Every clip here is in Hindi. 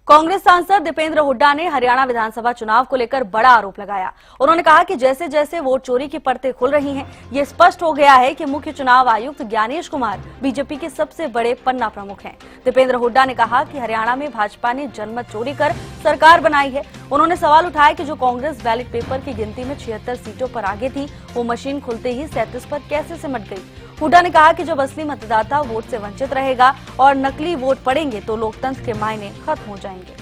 कांग्रेस सांसद दीपेंद्र हुड्डा ने हरियाणा विधानसभा चुनाव को लेकर बड़ा आरोप लगाया। उन्होंने कहा कि जैसे जैसे वोट चोरी की परतें खुल रही हैं, ये स्पष्ट हो गया है कि मुख्य चुनाव आयुक्त ज्ञानेश कुमार बीजेपी के सबसे बड़े पन्ना प्रमुख हैं। दीपेंद्र हुड्डा ने कहा कि हरियाणा में भाजपा ने जनमत चोरी कर सरकार बनाई है। उन्होंने सवाल उठाया कि जो कांग्रेस बैलेट पेपर की गिनती में 76 सीटों पर आगे थी, वो मशीन खुलते ही 37 पर कैसे सिमट गई। हुड्डा ने कहा कि जब असली मतदाता वोट से वंचित रहेगा और नकली वोट पड़ेंगे तो लोकतंत्र के मायने खत्म हो जाएंगे।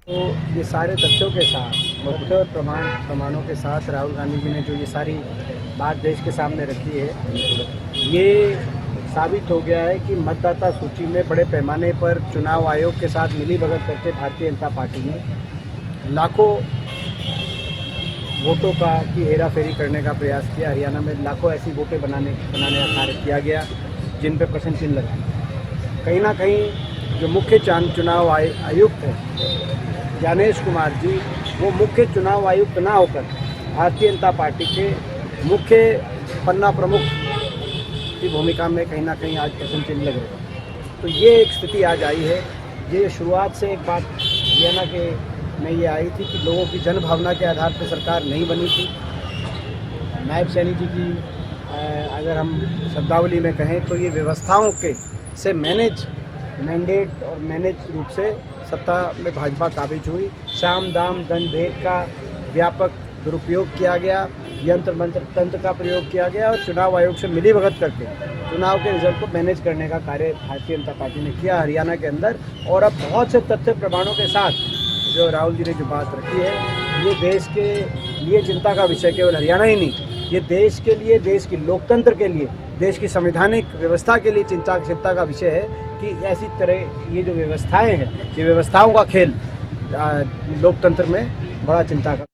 तो ये सारे तथ्यों के साथ, मुख्य प्रमाणों के साथ राहुल गांधी जी ने जो ये सारी बात देश के सामने रखी है, ये साबित हो गया है कि मतदाता सूची में बड़े पैमाने पर चुनाव आयोग के साथ मिलीभगत करके भारतीय जनता पार्टी ने लाखों वोटों की हेराफेरी करने का प्रयास किया। हरियाणा में लाखों ऐसी वोटें बनाने का कार्य किया गया जिन पर प्रश्न चिन्ह लगा। कहीं ना कहीं जो मुख्य चुनाव आयुक्त है ज्ञानेश कुमार जी, वो मुख्य चुनाव आयुक्त ना होकर भारतीय जनता पार्टी के मुख्य पन्ना प्रमुख की भूमिका में कहीं ना कहीं आज प्रश्न चिन्ह लग रहे हैं। तो ये एक स्थिति आज आई है। ये शुरुआत से एक बात हरियाणा के में ये आई थी कि लोगों की जन भावना के आधार पर सरकार नहीं बनी थी। नायब सैनी जी की अगर हम शब्दावली में कहें तो ये व्यवस्थाओं के से मैंडेट और मैनेज रूप से सत्ता में भाजपा काबिज हुई। साम दाम दंड भेद का व्यापक दुरुपयोग किया गया, यंत्र मंत्र तंत्र का प्रयोग किया गया और चुनाव आयोग से मिलीभगत करके चुनाव के रिजल्ट को मैनेज करने का कार्य भारतीय जनता पार्टी ने किया हरियाणा के अंदर। और अब बहुत से तथ्य प्रमाणों के साथ जो राहुल जी ने जो बात रखी है, ये देश के लिए चिंता का विषय केवल हरियाणा ही नहीं, ये देश के लिए, देश की लोकतंत्र के लिए, देश की संवैधानिक व्यवस्था के लिए चिंता का विषय है कि ऐसी तरह ये जो व्यवस्थाएं हैं, ये व्यवस्थाओं का खेल लोकतंत्र में बड़ा चिंता का